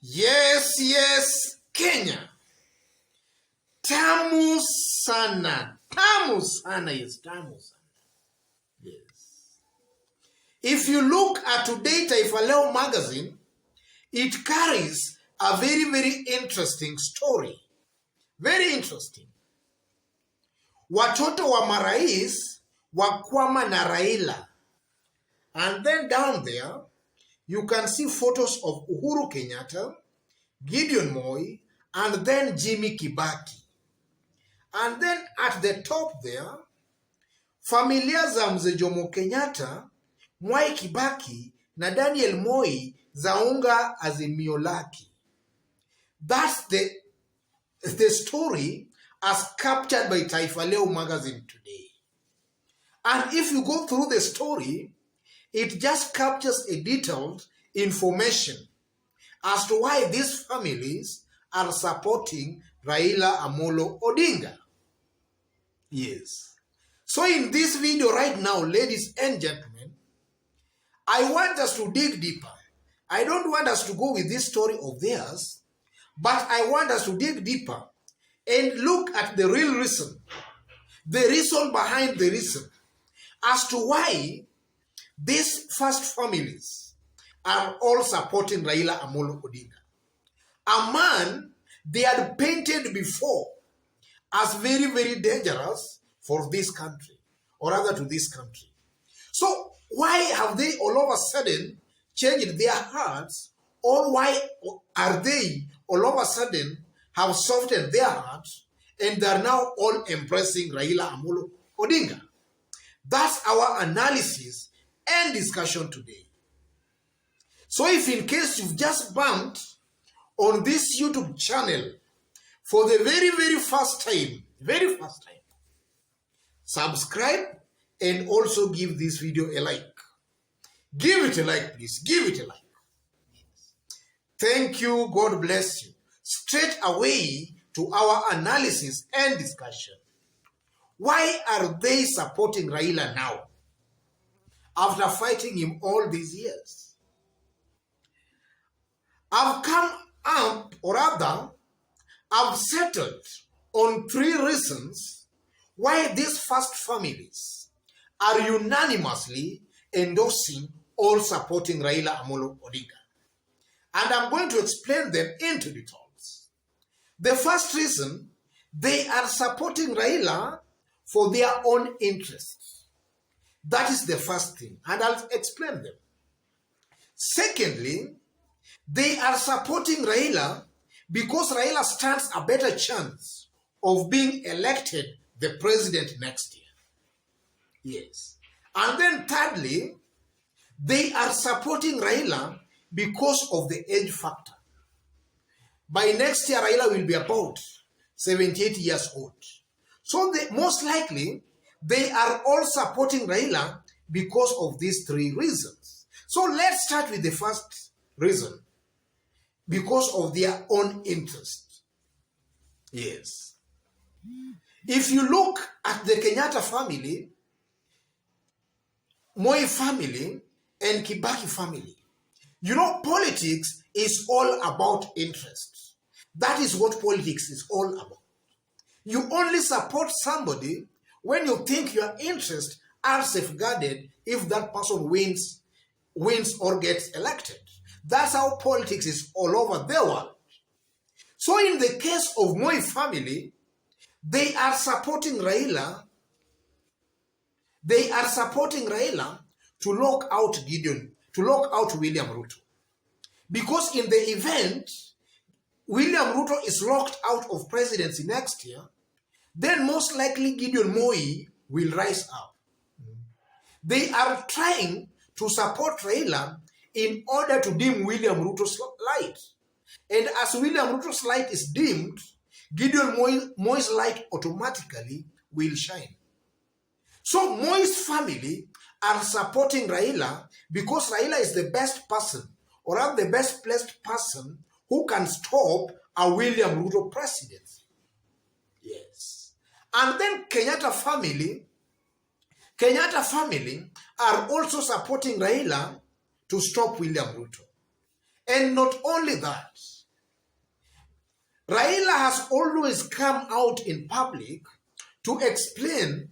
Yes, Kenya. Tamu sana. Tamu sana, yes, tamu sana. Yes. If you look at today Taifa Leo magazine, it carries a very, very interesting story. Very interesting. Watoto wa marais wakwama na Raila. And then down there, you can see photos of Uhuru Kenyatta, Gideon Moi, and then Jimmy Kibaki. And then at the top there, familia za Mzee Jomo Kenyatta, Mwai Kibaki, na Daniel Moi zaunga Azimio lake. That's the story as captured by Taifa Leo magazine today. And if you go through the story, it just captures a detailed information as to why these families are supporting Raila Amolo Odinga. Yes. So in this video right now, ladies and gentlemen, I want us to dig deeper. I don't want us to go with this story of theirs, but I want us to dig deeper and look at the real reason, the reason behind the reason, as to why these first families are all supporting Raila Amolo Odinga. A man they had painted before as very, very dangerous for this country, or rather to this country. So why have they all of a sudden changed their hearts, or why are they all of a sudden have softened their hearts and they are now all embracing Raila Amolo Odinga? That's our analysis and discussion today. So if in case you've just bumped on this YouTube channel for the very, very first time, subscribe and also give this video a like. Give it a like, please. Give it a like. Thank you. God bless you. Straight away to our analysis and discussion. Why are they supporting Raila now, after fighting him all these years? I've come up, or rather, I've settled on 3 reasons why these first families are unanimously endorsing or supporting Raila Amolo Odinga. And I'm going to explain them into details. The first reason, they are supporting Raila for their own interests. That is the first thing, and I'll explain them. Secondly, they are supporting Raila because Raila stands a better chance of being elected the president next year. Yes. And then thirdly, they are supporting Raila because of the age factor. By next year, Raila will be about 78 years old. So most likely, they are all supporting Raila because of these 3 reasons. So let's start with the first reason. Because of their own interest. Yes. If you look at the Kenyatta family, Moi family, and Kibaki family, you know, politics is all about interest. That is what politics is all about. You only support somebody when you think your interests are safeguarded if that person wins or gets elected. That's how politics is all over the world. So in the case of Moi family, they are supporting Raila. They are supporting Raila to lock out William Ruto. Because in the event William Ruto is locked out of presidency next year, then most likely Gideon Moi will rise up. They are trying to support Raila in order to dim William Ruto's light. And as William Ruto's light is dimmed, Gideon Moi's light automatically will shine. So Moi's family are supporting Raila because Raila is the best person, or the best placed person who can stop a William Ruto presidency. Yes. And then Kenyatta family are also supporting Raila to stop William Ruto. And not only that, Raila has always come out in public to explain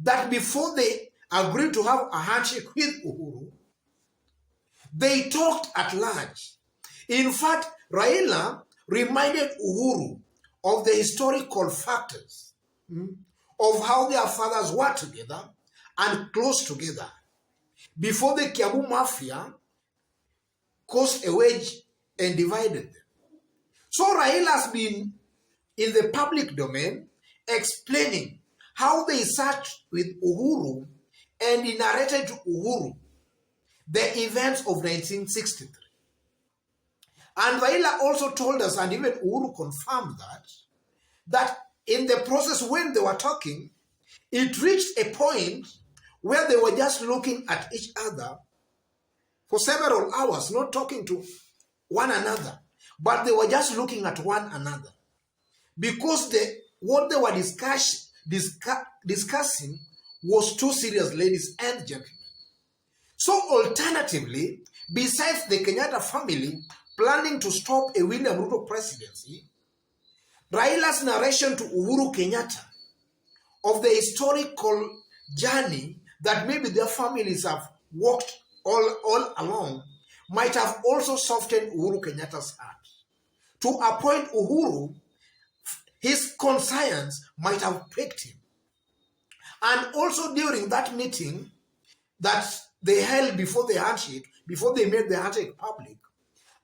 that before they agreed to have a handshake with Uhuru, they talked at large. In fact, Raila reminded Uhuru of the historical factors of how their fathers were together and close together before the Kiambu Mafia caused a wedge and divided them. So Raila has been in the public domain explaining how they sat with Uhuru and he narrated to Uhuru the events of 1963. And Raila also told us, and even Uhuru confirmed that in the process when they were talking, it reached a point where they were just looking at each other for several hours, not talking to one another, but they were just looking at one another. Because what they were discussing was too serious, ladies and gentlemen. So alternatively, besides the Kenyatta family planning to stop a William Ruto presidency, Raila's narration to Uhuru Kenyatta of the historical journey that maybe their families have walked all along might have also softened Uhuru Kenyatta's heart. To appoint Uhuru, his conscience might have pricked him. And also during that meeting that they held before the handshake, before they made the handshake public,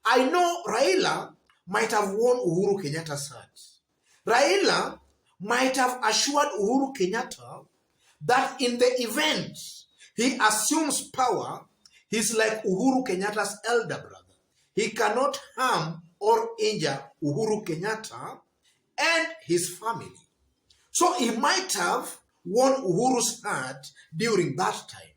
I know Raila might have won Uhuru Kenyatta's heart. Raila might have assured Uhuru Kenyatta that in the event he assumes power, he's like Uhuru Kenyatta's elder brother. He cannot harm or injure Uhuru Kenyatta and his family. So he might have won Uhuru's heart during that time.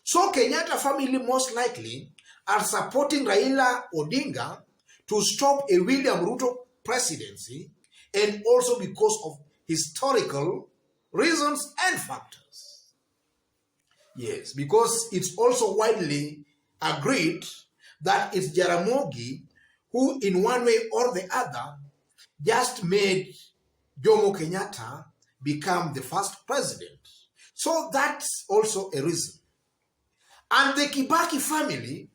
So Kenyatta family most likely are supporting Raila Odinga to stop a William Ruto presidency, and also because of historical reasons and factors. Yes, because it's also widely agreed that it's Jaramogi who in one way or the other just made Jomo Kenyatta become the first president. So that's also a reason. And the Kibaki family,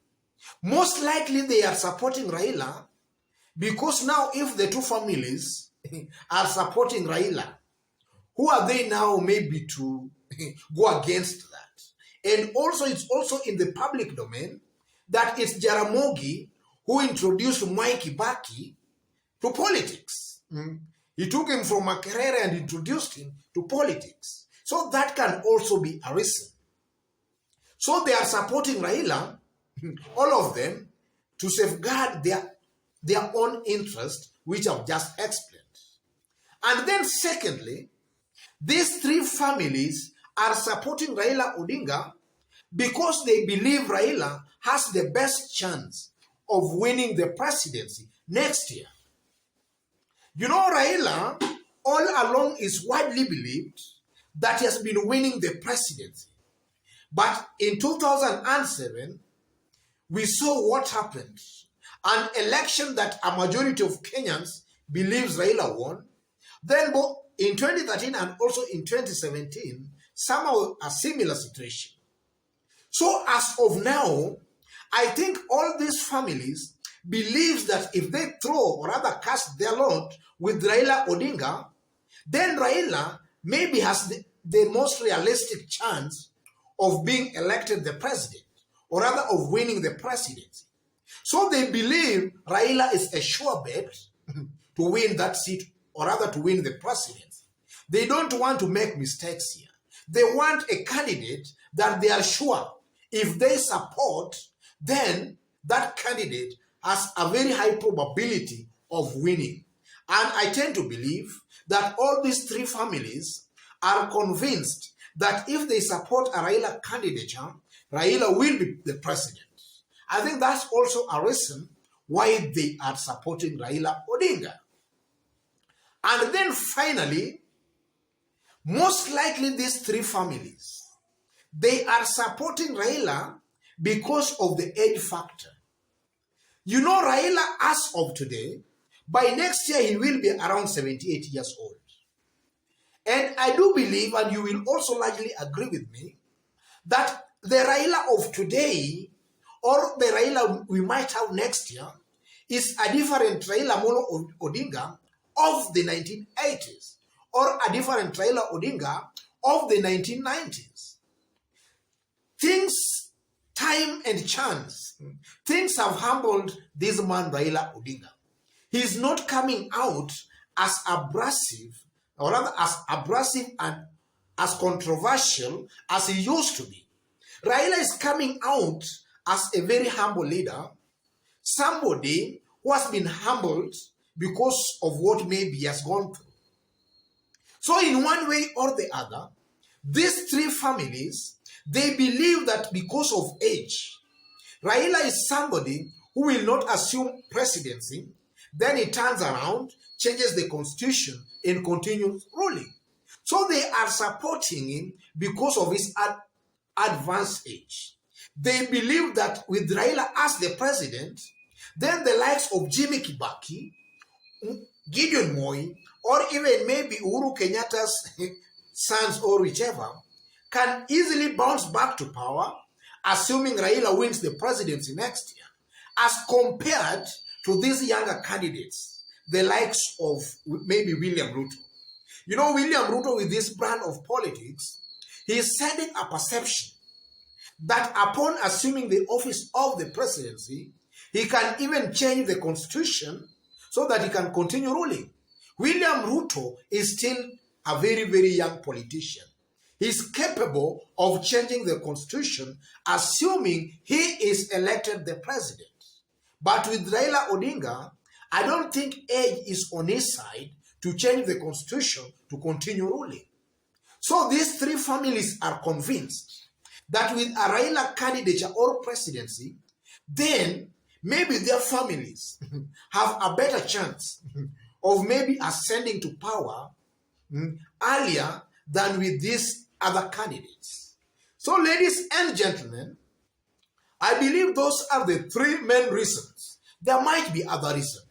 most likely they are supporting Raila because now if the two families are supporting Raila, who are they now maybe to go against that? And also it's also in the public domain that it's Jaramogi who introduced Kibaki to politics. He took him from Makerere and introduced him to politics. So that can also be a reason. So they are supporting Raila, all of them, to safeguard their own interest, which I've just explained. And then secondly, these three families are supporting Raila Odinga because they believe Raila has the best chance of winning the presidency next year. You know, Raila all along is widely believed that he has been winning the presidency. But in 2007, we saw what happened. An election that a majority of Kenyans believes Raila won. Then both in 2013 and also in 2017, somehow a similar situation. So as of now, I think all these families believe that if they throw or rather cast their lot with Raila Odinga, then Raila maybe has the most realistic chance of being elected the president, or rather of winning the presidency. So they believe Raila is a sure bet to win that seat, or rather to win the presidency. They don't want to make mistakes here. They want a candidate that they are sure if they support, then that candidate has a very high probability of winning. And I tend to believe that all these three families are convinced that if they support a Raila candidature, Raila will be the president. I think that's also a reason why they are supporting Raila Odinga. And then finally, most likely these three families, they are supporting Raila because of the age factor. You know, Raila, as of today, By next year, he will be around 78 years old. And I do believe, and you will also largely agree with me, that the Raila of today, or the Raila we might have next year, is a different Raila Molo Odinga of the 1980s, or a different Raila Odinga of the 1990s. Things, time and chance, things have humbled this man Raila Odinga. He's not coming out as abrasive, or rather as abrasive and as controversial as he used to be. Raila is coming out as a very humble leader, somebody who has been humbled because of what maybe he has gone through. So in one way or the other, these three families, they believe that because of age, Raila is somebody who will not assume presidency, then he turns around, changes the constitution, and continues ruling. So they are supporting him because of his advanced age. They believe that with Raila as the president, then the likes of Jimmy Kibaki, Gideon Moi, or even maybe Uhuru Kenyatta's sons or whichever, can easily bounce back to power, assuming Raila wins the presidency next year, as compared to these younger candidates, the likes of maybe William Ruto. You know, William Ruto, with this brand of politics, he is sending a perception that upon assuming the office of the presidency, he can even change the constitution so that he can continue ruling. William Ruto is still a very, very young politician. He's capable of changing the constitution, assuming he is elected the president. But with Raila Odinga, I don't think age is on his side to change the constitution to continue ruling. So these three families are convinced that with a Raila candidature or presidency, then maybe their families have a better chance of maybe ascending to power earlier than with these other candidates. So, ladies and gentlemen, I believe those are the three main reasons. There might be other reasons,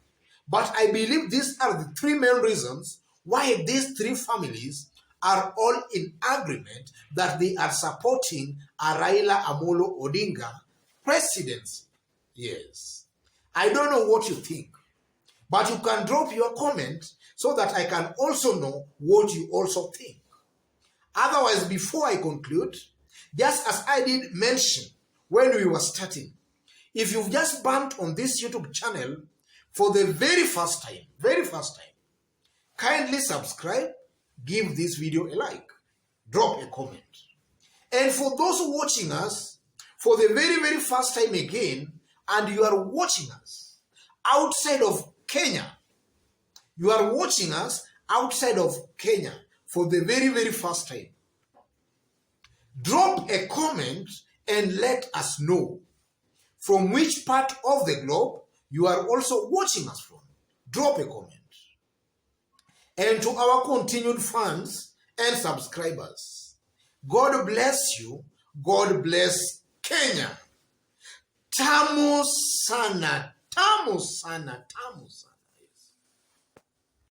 but I believe these are the three main reasons why these three families are all in agreement that they are supporting a Raila Amolo Odinga presidency. Yes. I don't know what you think, but you can drop your comment so that I can also know what you also think. Otherwise, before I conclude, just as I did mention when we were starting, if you've just bumped on this YouTube channel for the very first time, kindly subscribe, give this video a like, drop a comment. And for those watching us for the very, very first time again, and you are watching us outside of Kenya, for the very, very first time, drop a comment and let us know from which part of the globe you are also watching us from. Drop a comment. And to our continued fans and subscribers, God bless you. God bless Kenya. Tamu sana, tamu sana, tamu sana.